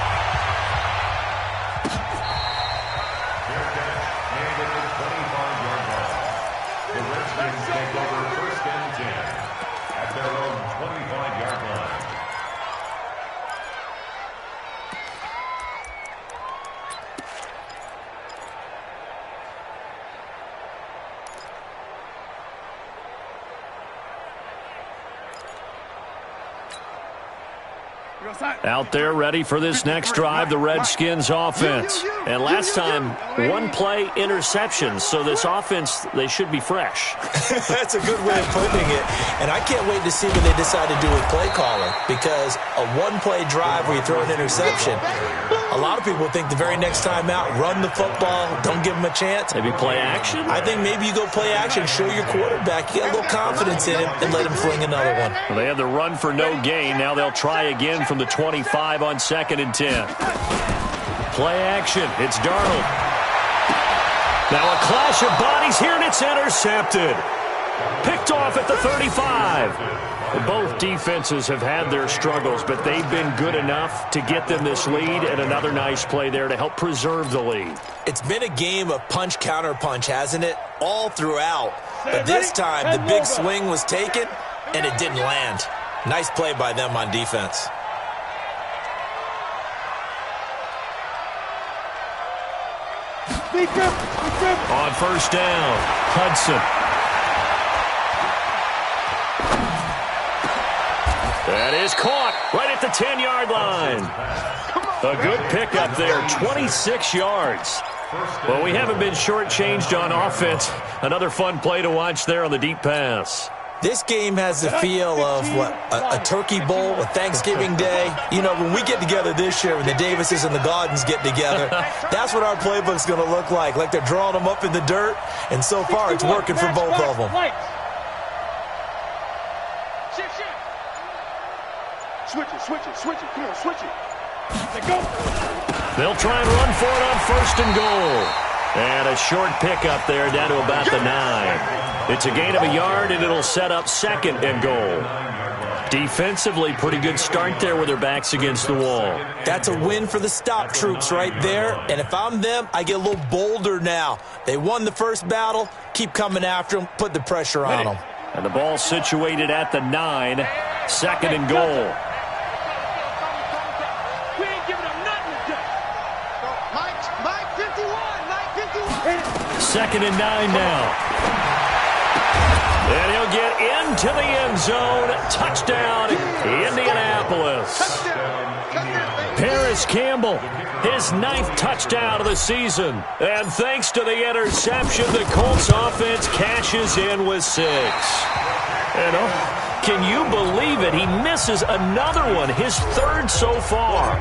Out there ready for this next drive, the Redskins offense. And last time, 1 play interception. So this offense, they should be fresh. That's a good way of putting it. And I can't wait to see what they decide to do with play calling. Because a 1-play drive where you throw an interception, a lot of people think the very next time out, run the football, don't give them a chance. Maybe play action? I think maybe you go play action, show your quarterback, you get a little confidence in him, and let him fling another one. Well, they had the run for no gain. Now they'll try again from the 25 on 2nd and 10. Play action. It's Darnold. Now a clash of bodies here, and it's intercepted. Picked off at the 35. Both defenses have had their struggles, but they've been good enough to get them this lead, and another nice play there to help preserve the lead. It's been a game of punch-counter-punch, hasn't it? All throughout. But this time, the big swing was taken, and it didn't land. Nice play by them on defense. On 1st down, Hudson. That is caught right at the 10-yard line. A good pickup there, 26 yards. Well, we haven't been shortchanged on offense. Another fun play to watch there on the deep pass. This game has the feel of, a turkey bowl, a Thanksgiving day. You know, when we get together this year, when the Davises and the Gaudens get together, that's what our playbook's going to look like. Like they're drawing them up in the dirt, and so far it's working for both of them. Switch it. Come on, switch it. Go. They'll try and run for it on 1st and goal. And a short pickup there down to about the 9. It's a gain of a yard, and it'll set up 2nd and goal. Defensively, pretty good start there with their backs against the wall. That's a win for the stop troops right there. And if I'm them, I get a little bolder now. They won the first battle. Keep coming after them. Put the pressure on them. And the ball situated at the 9. 2nd and goal. We ain't giving them nothing today. Mike 51. 2nd and 9 now. And he'll get into the end zone. Touchdown, Indianapolis. Paris Campbell, his 9th touchdown of the season. And thanks to the interception, the Colts offense cashes in with 6. And can you believe it? He misses another one, his 3rd so far.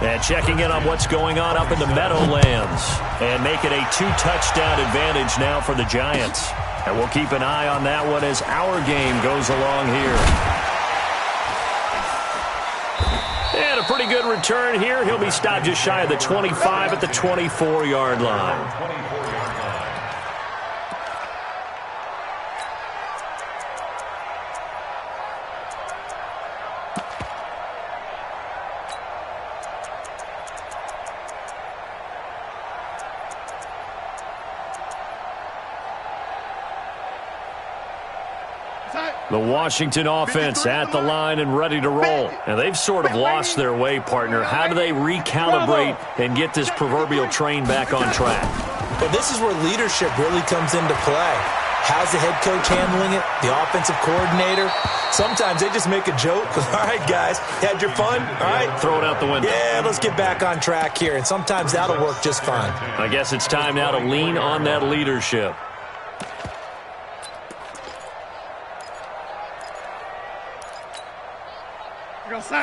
And checking in on what's going on up in the Meadowlands. And make it a 2-touchdown advantage now for the Giants. And we'll keep an eye on that one as our game goes along here. And a pretty good return here. He'll be stopped just shy of the 25 at the 24-yard line. The Washington offense at the line and ready to roll. And they've sort of lost their way, partner. How do they recalibrate and get this proverbial train back on track? Well, this is where leadership really comes into play. How's the head coach handling it? The offensive coordinator? Sometimes they just make a joke. All right, guys, had your fun? All right. Throw it out the window. Yeah, let's get back on track here. And sometimes that'll work just fine. I guess it's time now to lean on that leadership.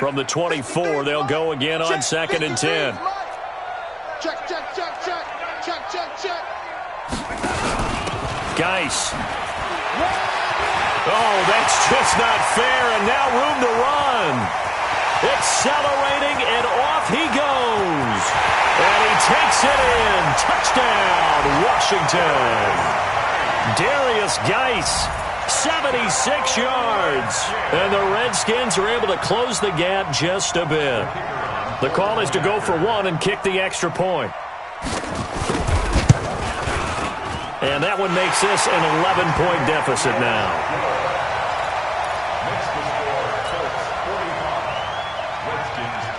From the 24, they'll go again on 2nd and 10. Check. Geis. Oh, that's just not fair, and now room to run. Accelerating, and off he goes. And he takes it in. Touchdown, Washington. Darius Geis. 76 yards. And the Redskins are able to close the gap just a bit. The call is to go for 1 and kick the extra point. And that one makes this an 11-point deficit now. Next to score, Colts 45, Redskins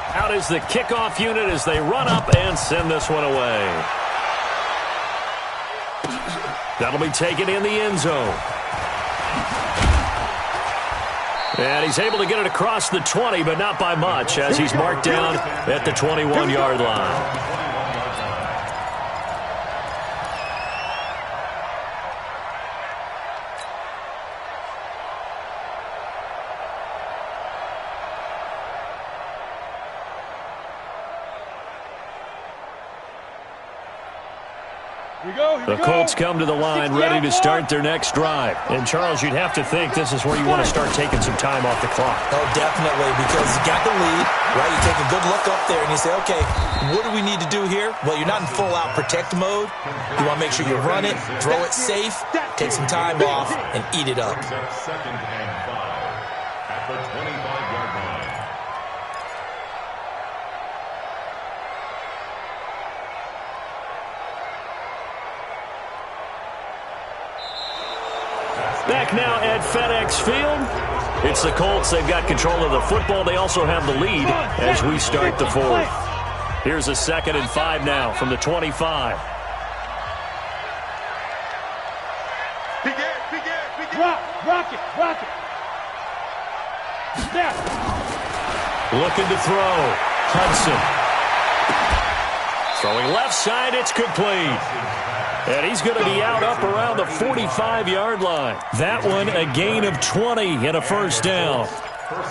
34. Out is the kickoff unit as they run up and send this one away. That'll be taken in the end zone. And he's able to get it across the 20, but not by much, as he's marked down at the 21-yard line. The Colts come to the line ready to start their next drive. And, Charles, you'd have to think this is where you want to start taking some time off the clock. Oh, definitely, because you got the lead, right? You take a good look up there and you say, okay, what do we need to do here? Well, you're not in full-out protect mode. You want to make sure you run it, throw it safe, take some time off, and eat it up. 2nd and 5 at the 25-yard line. Back now at FedEx Field. It's the Colts. They've got control of the football. They also have the lead as we start the 4th. Here's a 2nd and 5 now from the 25. Rock it. Snap. Looking to throw. Hudson. Throwing left side. It's complete. And he's going to be out up around the 45-yard line. That one, a gain of 20 and a first down.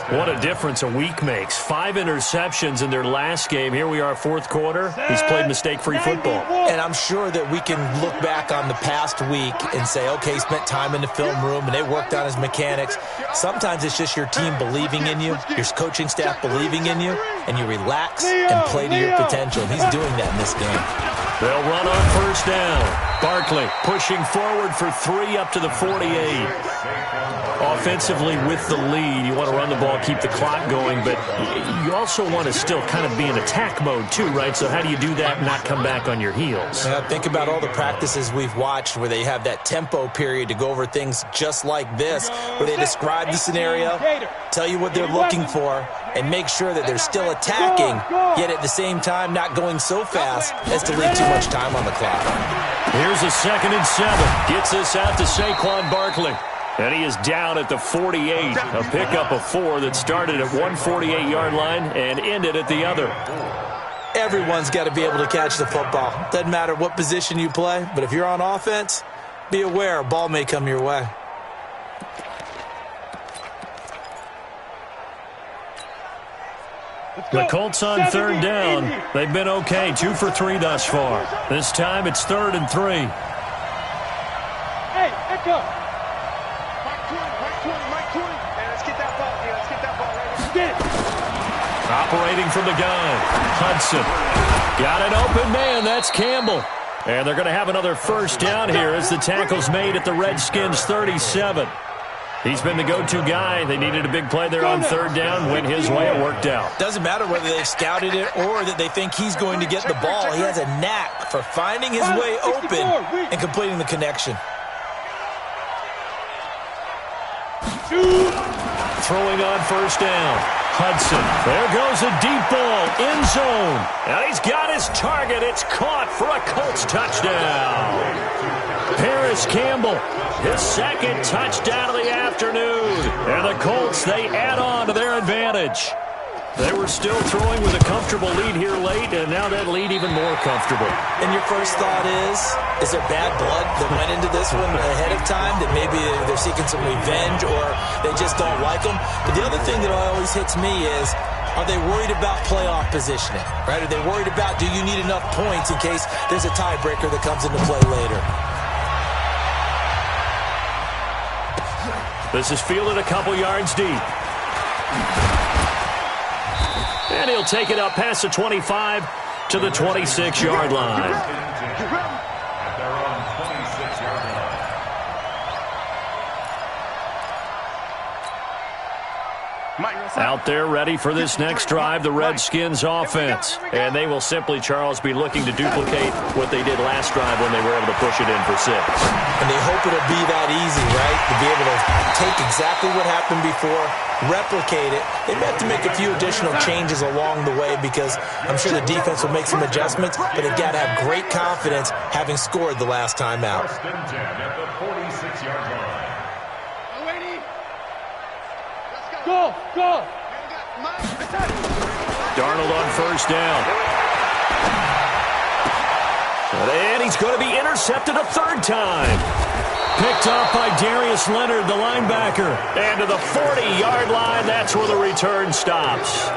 What a difference a week makes. 5 interceptions in their last game. Here we are, fourth quarter. He's played mistake-free football. And I'm sure that we can look back on the past week and say, okay, he spent time in the film room and they worked on his mechanics. Sometimes it's just your team believing in you, your coaching staff believing in you, and you relax and play to your potential. And he's doing that in this game. They'll run on first down. Barkley pushing forward for 3 up to the 48. Offensively with the lead, you want to run the ball, keep the clock going, but you also want to still kind of be in attack mode too, right? So how do you do that and not come back on your heels? Yeah, think about all the practices we've watched where they have that tempo period to go over things just like this, where they describe the scenario, tell you what they're looking for, and make sure that they're still attacking, yet at the same time not going so fast as to leave too much time on the clock. Here's a 2nd and 7. Gets this out to Saquon Barkley. And he is down at the 48. A pickup of 4 that started at one 48-yard line and ended at the other. Everyone's got to be able to catch the football. Doesn't matter what position you play, but if you're on offense, be aware a ball may come your way. The Colts on 3rd down. They've been okay, 2 for 3 thus far. This time it's 3rd and 3. Hey, echo. Mike 20. Hey, let's get that ball. Yeah, let's get that ball right here. Get it. Operating from the gun. Hudson. Got an open man. That's Campbell. And they're going to have another first down here as the tackle's made at the Redskins' 37. He's been the go-to guy. They needed a big play there on 3rd down. Went his way. It worked out. Doesn't matter whether they've scouted it or that they think he's going to get the ball. He has a knack for finding his way open and completing the connection. Throwing on first down. Hudson. There goes a deep ball. End zone. And he's got his target. It's caught for a Colts touchdown. Paris Campbell, his 2nd touchdown of the afternoon. And the Colts, they add on to their advantage. They were still throwing with a comfortable lead here late, and now that lead even more comfortable. And your first thought is there bad blood that went into this one ahead of time, that maybe they're seeking some revenge or they just don't like them? But the other thing that always hits me is, are they worried about playoff positioning, right? Are they worried about, do you need enough points in case there's a tiebreaker that comes into play later? This is fielded a couple yards deep. And he'll take it up past the 25 to the 26-yard line. At their own 26-yard line. Out there ready for this next drive, the Redskins offense. And they will simply, Charles, be looking to duplicate what they did last drive when they were able to push it in for 6. And they hope it'll be that easy, right? To be able to take exactly what happened before, replicate it. They may have to make a few additional changes along the way because I'm sure the defense will make some adjustments, but they've got to have great confidence having scored the last time out. 1st and 10 at the 46-yard line. Go. Darnold on first down. And he's going to be intercepted a 3rd time. Picked up by Darius Leonard, the linebacker. And to the 40-yard line, that's where the return stops.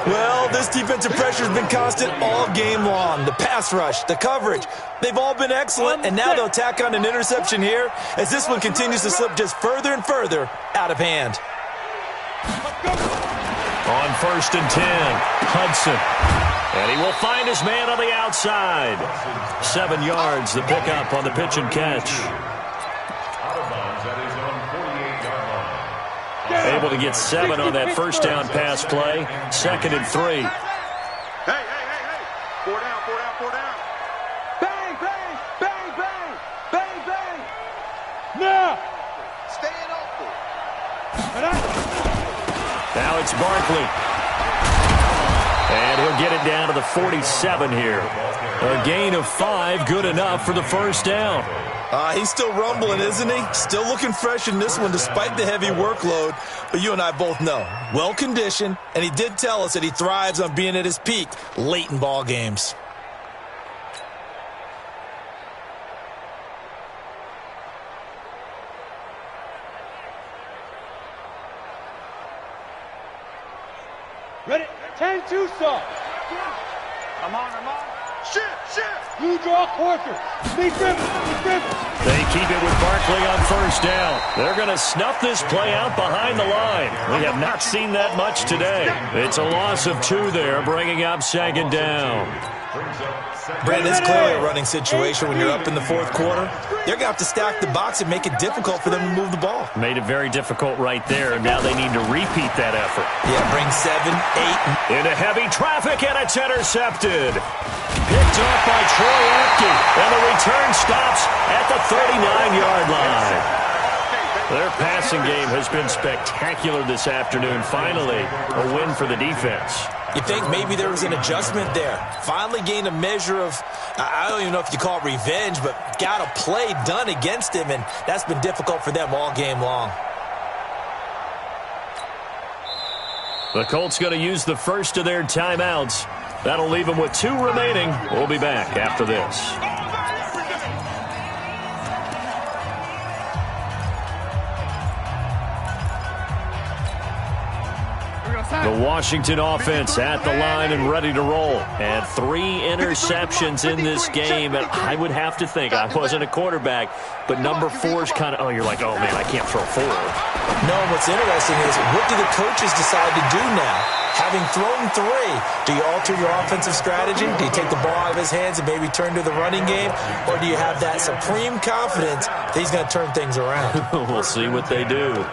Well, this defensive pressure has been constant all game long. The pass rush, the coverage, they've all been excellent, and now they'll tack on an interception here as this one continues to slip just further and further out of hand. On 1st and 10, Hudson. And he will find his man on the outside. 7 yards, the pickup on the pitch and catch. Out of bounds at his own 48-yard line. Able to get 7 on that first down pass play. 2nd and 3. Hey. 4 down. Bang. Now. Staying open. Now it's Barkley. And he'll get it down to the 47 here. A gain of 5, good enough for the first down. He's still rumbling, isn't he? Still looking fresh in this one despite the heavy workload. But you and I both know, well-conditioned, and he did tell us that he thrives on being at his peak late in ball games. you some. I'm on. Shit. You draw closer. Be driven. They keep it with Barkley on first down. They're going to snuff this play out behind the line. We have not seen that much today. It's a loss of 2 there, bringing up second down. Brandon, it's clearly a running situation when you're up in the fourth quarter. They're going to have to stack the box and make it difficult for them to move the ball. Made it very difficult right there. Now they need to repeat that effort. Yeah, bring 7, 8. Into heavy traffic, and it's intercepted. Picked up by Troy Apke, and the return stops at the 39-yard line. Their passing game has been spectacular this afternoon. Finally, a win for the defense. You think maybe there was an adjustment there. Finally gained a measure of, I don't even know if you call it revenge, but got a play done against him, and that's been difficult for them all game long. The Colts going to use the first of their timeouts. That'll leave them with 2 remaining. We'll be back after this. The Washington offense at the line and ready to roll. And 3 interceptions in this game. And I would have to think, I wasn't a quarterback, but number 4 is kind of, you're like, oh, man, I can't throw 4. No, what's interesting is, what do the coaches decide to do now? Having thrown 3, do you alter your offensive strategy? Do you take the ball out of his hands and maybe turn to the running game? Or do you have that supreme confidence that he's going to turn things around? We'll see what they do.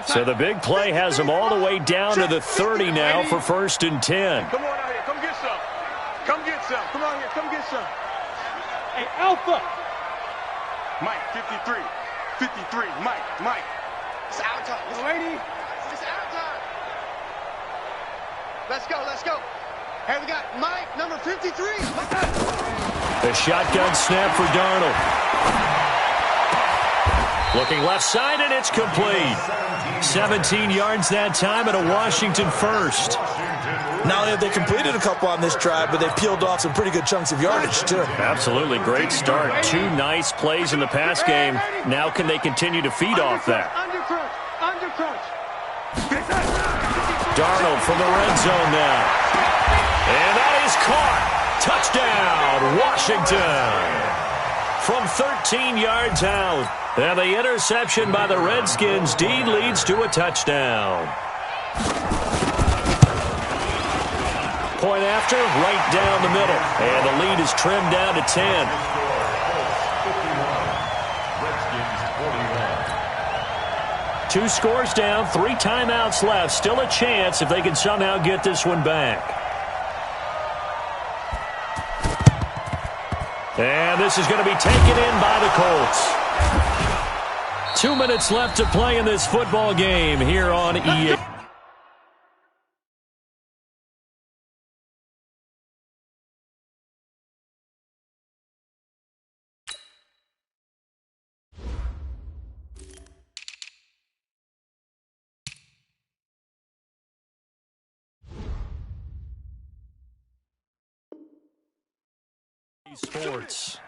So the big play has them all the way down to the 30 now for 1st and 10. Come on out here. Come get some. Come get some. Come on here. Come get some. Hey, Alpha. Mike, 53. 53. Mike. It's our time. Lady. It's our time. Let's go. Hey, we got Mike, number 53. The shotgun snap for Darnold. Looking left side, and it's complete. 17 yards that time and a Washington first. Not only have they completed a couple on this drive, but they peeled off some pretty good chunks of yardage, too. Absolutely. Great start. 2 nice plays in the pass game. Now can they continue to feed off that? Under crunch. Darnold from the red zone now. And that is caught. Touchdown, Washington. From 13 yards out. And the interception by the Redskins deed leads to a touchdown. Point after, right down the middle. And the lead is trimmed down to 10. Redskins 41. 2 scores down, 3 timeouts left. Still a chance if they can somehow get this one back. And this is going to be taken in by the Colts. 2 minutes left to play in this football game here on EA. Sports.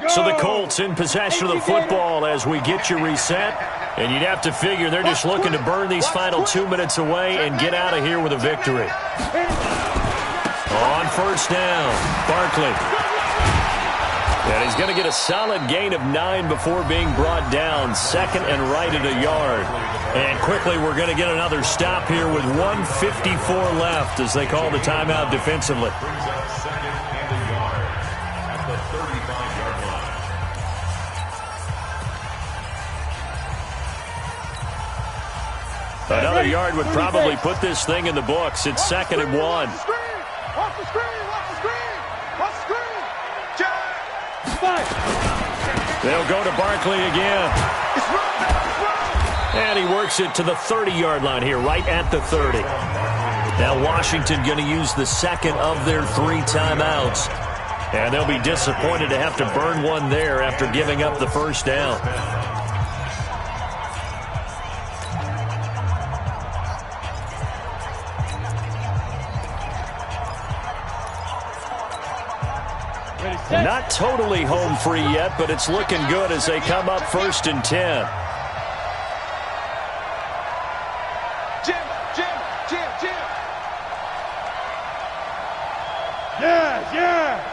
So the Colts in possession of the football as we get you reset. And you'd have to figure they're just looking to burn these final 2 minutes away and get out of here with a victory. On first down, Barkley. And he's going to get a solid gain of 9 before being brought down. 2nd and right at a yard. And quickly we're going to get another stop here with 1:54 left as they call the timeout defensively. Brings up 2nd and a yard at the 35-yard line. Another yard would probably put this thing in the books. It's 2nd and 1. Watch the screen. They'll go to Barkley again. And he works it to the 30-yard line here, right at the 30. Now Washington going to use the second of their 3 timeouts. And they'll be disappointed to have to burn one there after giving up the first down. Not totally home free yet, but it's looking good as they come up 1st and 10. Yes.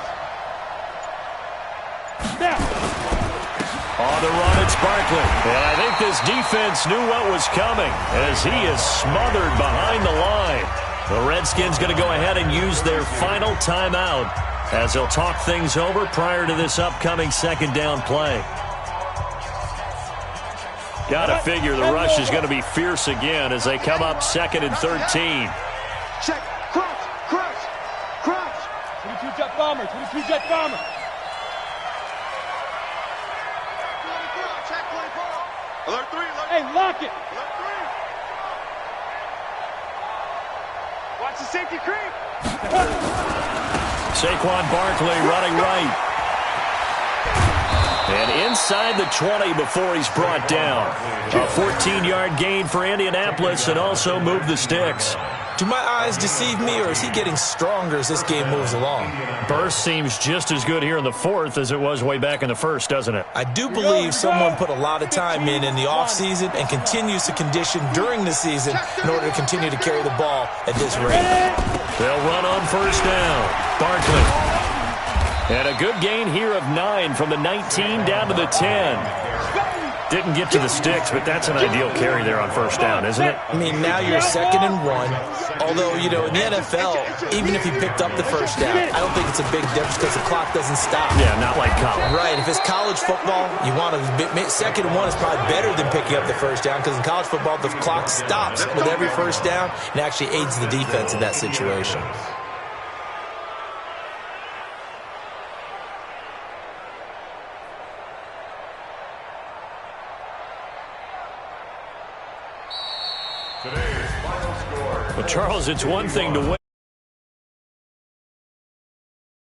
On the run, it's Barkley. And I think this defense knew what was coming as he is smothered behind the line. The Redskins going to go ahead and use their final timeout as they'll talk things over prior to this upcoming 2nd down play. Got to figure the rush is going to be fierce again as they come up 2nd and 13. Check. Crouch. 22 jet bomber. Check 24. Alert 3. Hey, lock it. Alert 3. Watch the safety creep. Saquon Barkley running right. And inside the 20 before he's brought down. A 14-yard gain for Indianapolis and also move the sticks. Do my eyes deceive me, or is he getting stronger as this game moves along? Burst seems just as good here in the 4th as it was way back in the 1st, doesn't it? I do believe someone put a lot of time in the offseason and continues to condition during the season in order to continue to carry the ball at this rate. They'll run on 1st down. Barkley. And a good gain here of 9 from the 19 down to the 10. Didn't get to the sticks, but that's an ideal carry there on 1st down, isn't it? I mean, now you're 2nd and 1. Although, you know, in the NFL, even if you picked up the 1st down, I don't think it's a big difference because the clock doesn't stop. Yeah, not like college. Right. If it's college football, you want to 2nd and 1 is probably better than picking up the 1st down because in college football, the clock stops with every 1st down and actually aids the defense in that situation. Well, Charles, it's one thing to win.